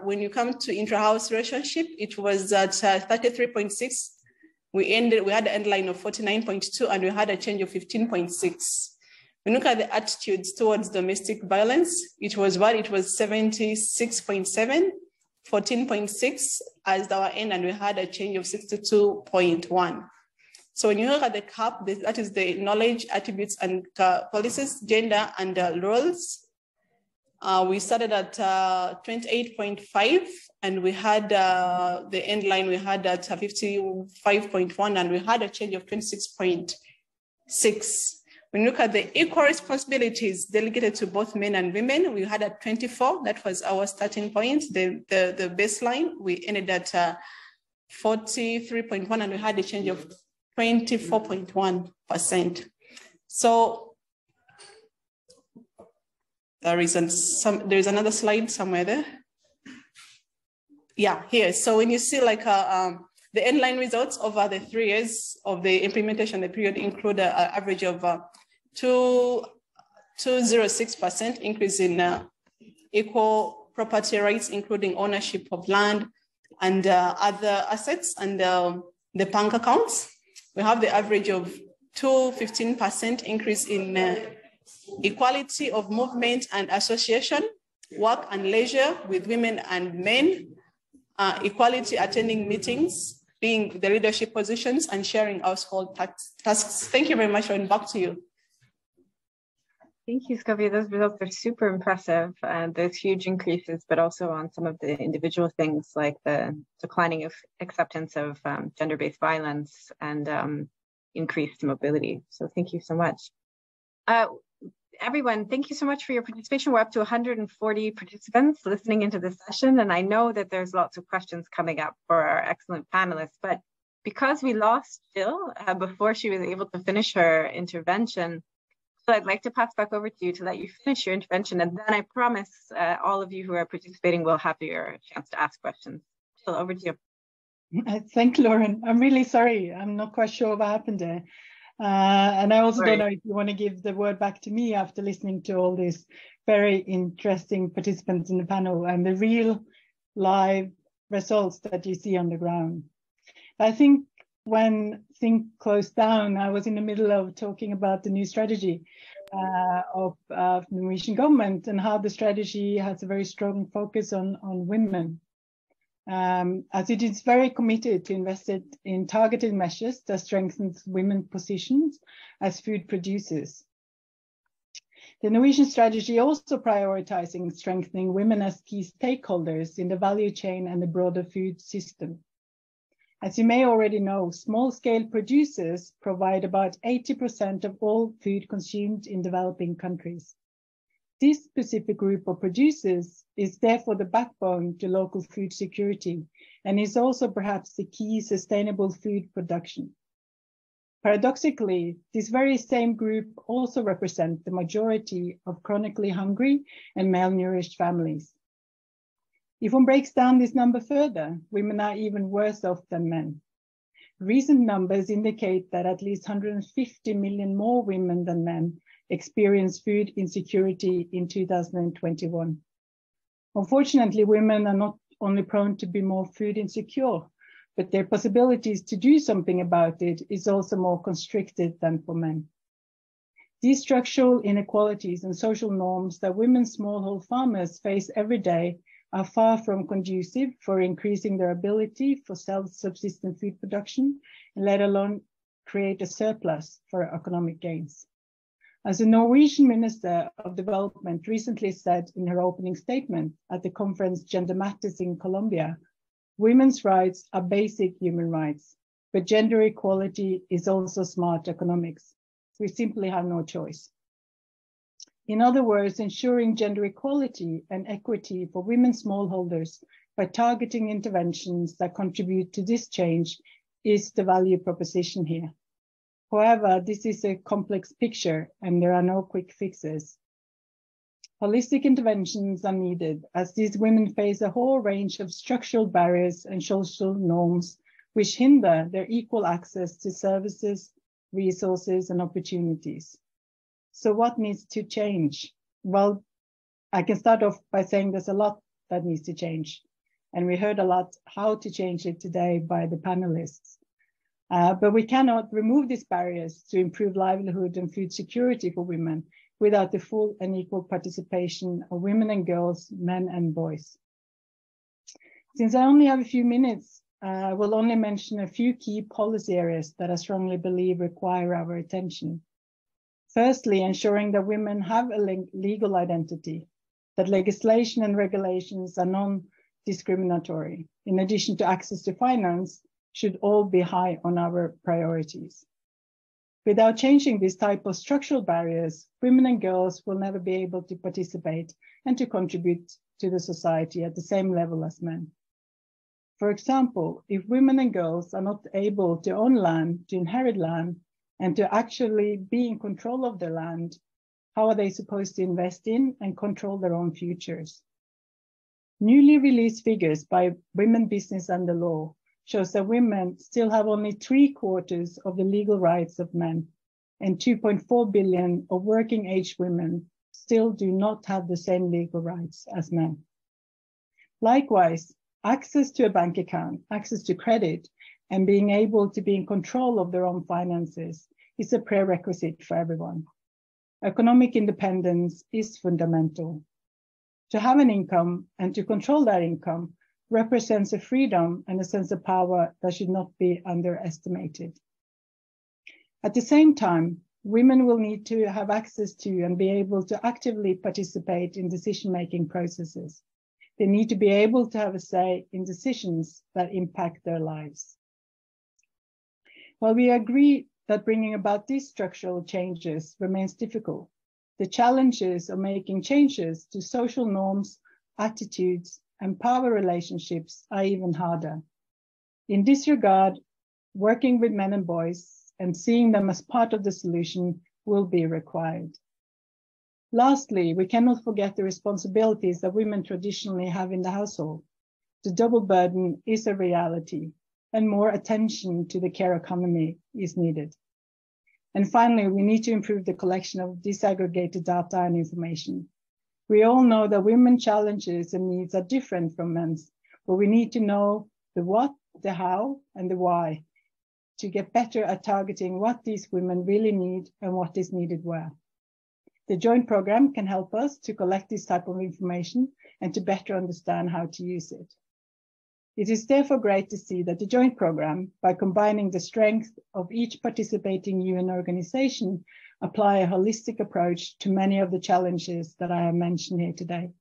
when you come to intra-house relationship, it was at 33.6. We had an end line of 49.2, and we had a change of 15.6. When you look at the attitudes towards domestic violence, it was 76.7, 14.6 as our end, and we had a change of 62.1. So when you look at the CAP, that is the knowledge, attributes, and policies, gender, and roles. We started at 28.5, and we had the end line, we had at 55.1, and we had a change of 26.6. When you look at the equal responsibilities delegated to both men and women, we had at 24. That was our starting point, the baseline. We ended at 43.1, and we had a change of 24.1%. So there is another slide somewhere there. Yeah, here. So when you see like the end line results over the 3 years of the implementation, the period include an average of 206% increase in equal property rights, including ownership of land and other assets, and the bank accounts. We have the average of 215% increase in equality of movement and association, work and leisure with women and men, equality attending meetings, being the leadership positions, and sharing household tasks. Thank you very much, and back to you. Thank you, Scovia. Those results are super impressive. There's huge increases, but also on some of the individual things like the declining of acceptance of gender-based violence and increased mobility. So thank you so much. Everyone, thank you so much for your participation. We're up to 140 participants listening into this session, and I know that there's lots of questions coming up for our excellent panelists, but because we lost Jill before she was able to finish her intervention, so I'd like to pass back over to you to let you finish your intervention, and then I promise all of you who are participating will have your chance to ask questions. Jill, over to you. Thank you, Lauren. I'm really sorry. I'm not quite sure what happened there. And I also don't know if you want to give the word back to me after listening to all these very interesting participants in the panel and the real live results that you see on the ground. I think when things closed down, I was in the middle of talking about the new strategy of the Norwegian government and how the strategy has a very strong focus on women. As it is very committed to invest in targeted measures that strengthens women's positions as food producers. The Norwegian strategy also prioritizing strengthening women as key stakeholders in the value chain and the broader food system. As you may already know, small-scale producers provide about 80% of all food consumed in developing countries. This specific group of producers is therefore the backbone to local food security and is also perhaps the key sustainable food production. Paradoxically, this very same group also represents the majority of chronically hungry and malnourished families. If one breaks down this number further, women are even worse off than men. Recent numbers indicate that at least 150 million more women than men experienced food insecurity in 2021. Unfortunately, women are not only prone to be more food insecure, but their possibilities to do something about it is also more constricted than for men. These structural inequalities and social norms that women smallholder farmers face every day are far from conducive for increasing their ability for self-subsistent food production, and let alone create a surplus for economic gains. As the Norwegian Minister of Development recently said in her opening statement at the conference Gender Matters in Colombia, women's rights are basic human rights, but gender equality is also smart economics. We simply have no choice. In other words, ensuring gender equality and equity for women smallholders by targeting interventions that contribute to this change is the value proposition here. However, this is a complex picture and there are no quick fixes. Holistic interventions are needed as these women face a whole range of structural barriers and social norms which hinder their equal access to services, resources, and opportunities. So what needs to change? Well, I can start off by saying there's a lot that needs to change. And we heard a lot how to change it today by the panelists. But we cannot remove these barriers to improve livelihood and food security for women without the full and equal participation of women and girls, men and boys. Since I only have a few minutes, I will only mention a few key policy areas that I strongly believe require our attention. Firstly, ensuring that women have a legal identity, that legislation and regulations are non-discriminatory, in addition to access to finance, should all be high on our priorities. Without changing this type of structural barriers, women and girls will never be able to participate and to contribute to the society at the same level as men. For example, if women and girls are not able to own land, to inherit land, and to actually be in control of their land, how are they supposed to invest in and control their own futures? Newly released figures by Women, Business and the Law shows that women still have only 3/4 of the legal rights of men, and 2.4 billion of working age women still do not have the same legal rights as men. Likewise, access to a bank account, access to credit, and being able to be in control of their own finances is a prerequisite for everyone. Economic independence is fundamental. To have an income and to control that income represents a freedom and a sense of power that should not be underestimated. At the same time, women will need to have access to and be able to actively participate in decision-making processes. They need to be able to have a say in decisions that impact their lives. While we agree that bringing about these structural changes remains difficult, the challenges of making changes to social norms, attitudes, and power relationships are even harder. In this regard, working with men and boys and seeing them as part of the solution will be required. Lastly, we cannot forget the responsibilities that women traditionally have in the household. The double burden is a reality, and more attention to the care economy is needed. And finally, we need to improve the collection of disaggregated data and information. We all know that women's challenges and needs are different from men's, but we need to know the what, the how, and the why to get better at targeting what these women really need and what is needed where. The joint program can help us to collect this type of information and to better understand how to use it. It is therefore great to see that the joint program, by combining the strength of each participating UN organization, apply a holistic approach to many of the challenges that I have mentioned here today.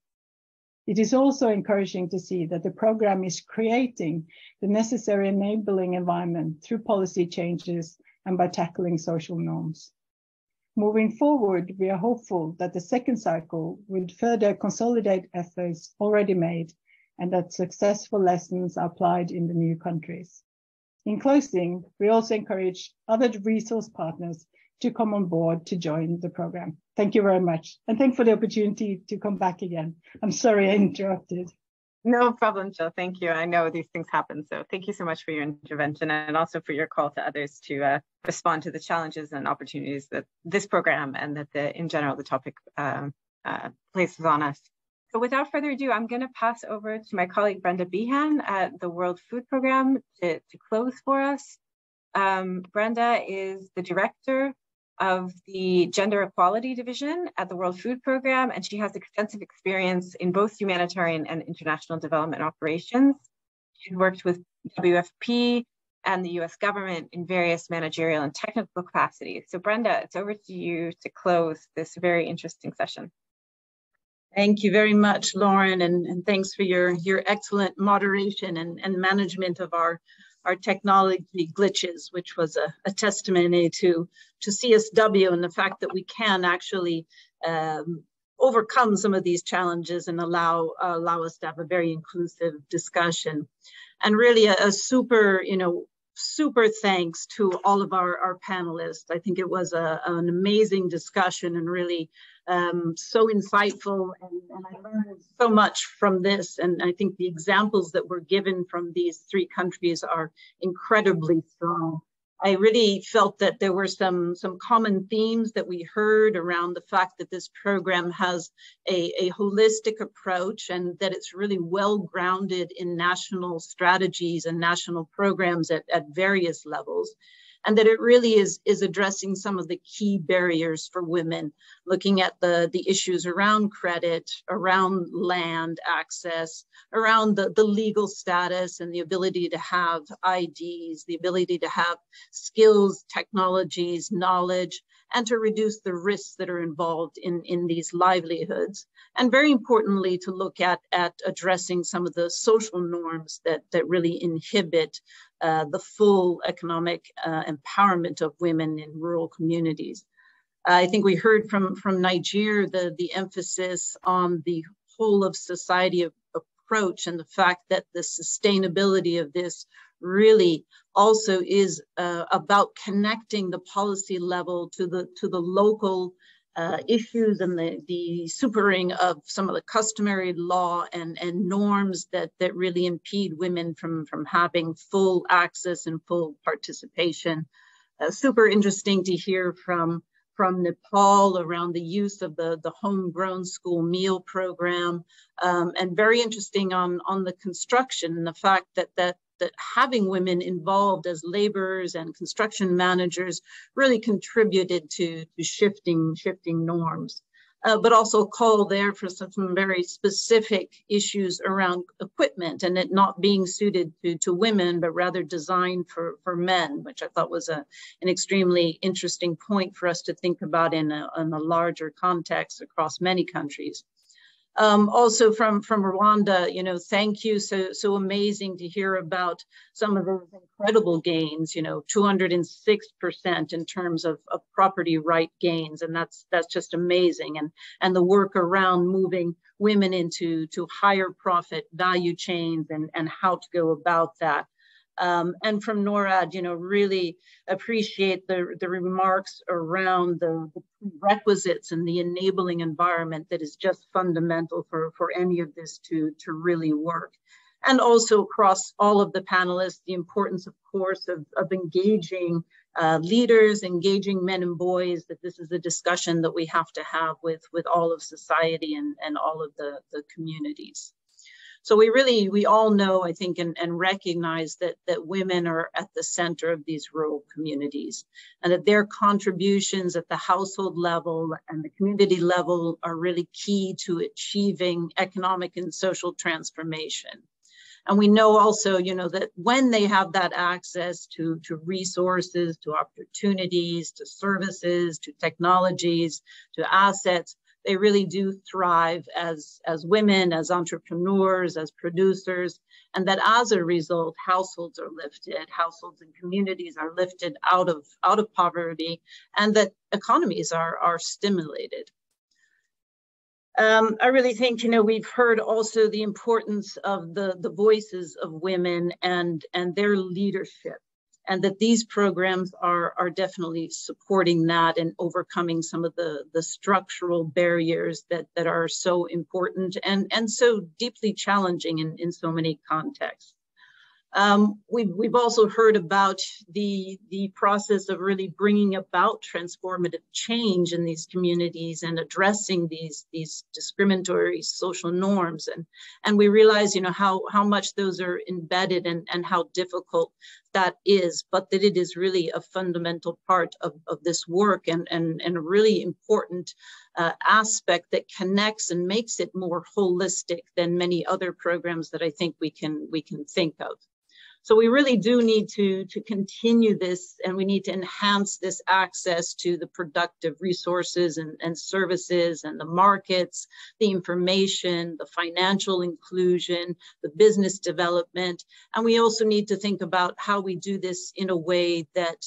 It is also encouraging to see that the program is creating the necessary enabling environment through policy changes and by tackling social norms. Moving forward, we are hopeful that the second cycle will further consolidate efforts already made and that successful lessons are applied in the new countries. In closing, we also encourage other resource partners to come on board to join the program. Thank you very much. And thanks for the opportunity to come back again. I'm sorry I interrupted. No problem, Jill. Thank you. I know these things happen. So thank you so much for your intervention and also for your call to others to respond to the challenges and opportunities that this program and that in general, the topic places on us. So without further ado, I'm going to pass over to my colleague, Brenda Behan at the World Food Program to close for us. Brenda is the director of the Gender Equality Division at the World Food Program, and she has extensive experience in both humanitarian and international development operations. She's worked with WFP and the US government in various managerial and technical capacities. So Brenda, it's over to you to close this very interesting session. Thank you very much, Lauren, and thanks for your excellent moderation and management of our technology glitches, which was a testimony to CSW and the fact that we can actually overcome some of these challenges and allow us to have a very inclusive discussion. And really a super thanks to all of our panelists. I think it was an amazing discussion and really so insightful, and I learned so much from this. And I think the examples that were given from these three countries are incredibly strong. I really felt that there were some common themes that we heard around the fact that this program has a holistic approach and that it's really well grounded in national strategies and national programs at various levels. And that it really is addressing some of the key barriers for women, looking at the issues around credit, around land access, around the legal status and the ability to have IDs, the ability to have skills, technologies, knowledge, and to reduce the risks that are involved in these livelihoods. And very importantly, to look at addressing some of the social norms that really inhibit the full economic empowerment of women in rural communities. I think we heard from Niger the emphasis on the whole of society approach and the fact that the sustainability of this really also is about connecting the policy level to the local issues and the supering of some of the customary law and norms that really impede women from having full access and full participation. Super interesting to hear from Nepal around the use of the homegrown school meal program, and very interesting on the construction and the fact that having women involved as laborers and construction managers really contributed to shifting norms. But also a call there for some very specific issues around equipment and it not being suited to women, but rather designed for men, which I thought was an extremely interesting point for us to think about in a larger context across many countries. Also from Rwanda, thank you. So amazing to hear about some of those incredible gains, 206% in terms of property right gains. And that's just amazing. And the work around moving women into higher profit value chains and how to go about that. And from NORAD, really appreciate the remarks around the prerequisites and the enabling environment that is just fundamental for any of this to really work. And also across all of the panelists, the importance, of course, of engaging leaders, engaging men and boys, that this is a discussion that we have to have with all of society and all of the communities. So we all know, I think, and recognize that women are at the center of these rural communities and that their contributions at the household level and the community level are really key to achieving economic and social transformation. And we know also, that when they have that access to resources, to opportunities, to services, to technologies, to assets, they really do thrive as women, as entrepreneurs, as producers, and that as a result, households are lifted, households and communities are lifted out of poverty, and that economies are stimulated. I really think, we've heard also the importance of the voices of women and their leadership. and that these programs are definitely supporting that and overcoming some of the structural barriers that are so important and so deeply challenging in so many contexts. We've also heard about the process of really bringing about transformative change in these communities and addressing these discriminatory social norms. And we realize, you know, how much those are embedded and how difficult that is, but that it is really a fundamental part of this work and a really important aspect that connects and makes it more holistic than many other programs that I think we can think of. So we really do need to continue this, and we need to enhance this access to the productive resources and services and the markets, the information, the financial inclusion, the business development. And we also need to think about how we do this in a way that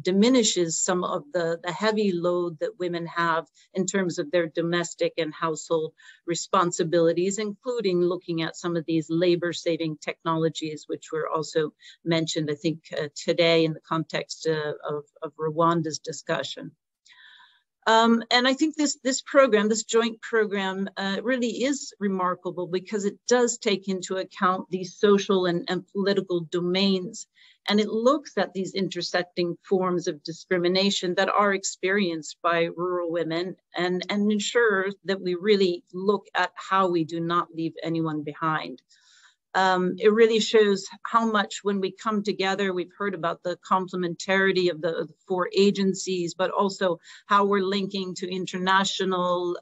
diminishes some of the heavy load that women have in terms of their domestic and household responsibilities, including looking at some of these labor-saving technologies, which were also mentioned, I think, today in the context of Rwanda's discussion. And I think this joint program really is remarkable because it does take into account these social and political domains. And it looks at these intersecting forms of discrimination that are experienced by rural women and ensures that we really look at how we do not leave anyone behind. It really shows how much when we come together, we've heard about the complementarity of the 4 agencies, but also how we're linking to international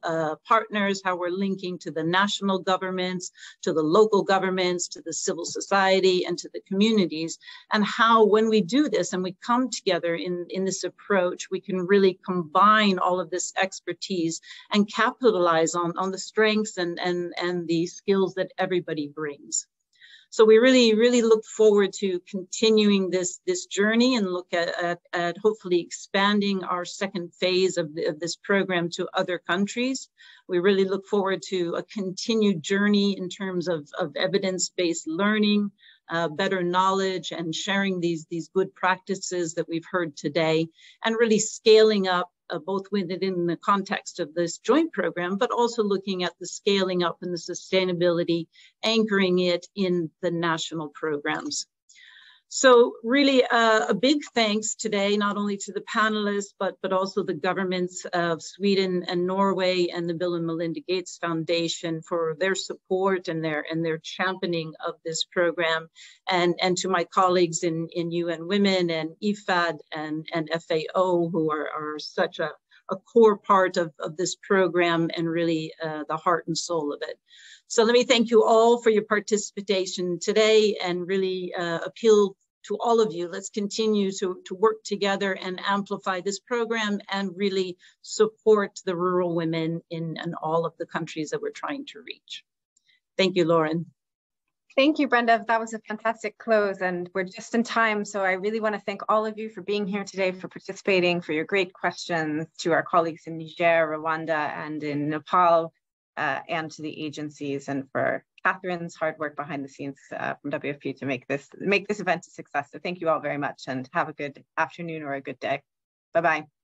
partners, how we're linking to the national governments, to the local governments, to the civil society, and to the communities, and how when we do this and we come together in this approach, we can really combine all of this expertise and capitalize on the strengths and the skills that everybody brings. So we really look forward to continuing this journey and look at hopefully expanding our second phase of this program to other countries. We really look forward to a continued journey in terms of evidence-based learning, better knowledge, and sharing these good practices that we've heard today, and really scaling up both within the context of this joint program, but also looking at the scaling up and the sustainability, anchoring it in the national programs. So really a big thanks today, not only to the panelists, but also the governments of Sweden and Norway and the Bill and Melinda Gates Foundation for their support and their championing of this program, and to my colleagues in UN Women and IFAD and FAO, who are such a core part of this program and really the heart and soul of it. So let me thank you all for your participation today and really appeal to all of you. Let's continue to work together and amplify this program and really support the rural women in all of the countries that we're trying to reach. Thank you, Lauren. Thank you, Brenda. That was a fantastic close, and we're just in time. So I really want to thank all of you for being here today, for participating, for your great questions, to our colleagues in Niger, Rwanda, and in Nepal, and to the agencies, and for Catherine's hard work behind the scenes from WFP to make this event a success. So thank you all very much, and have a good afternoon or a good day. Bye-bye.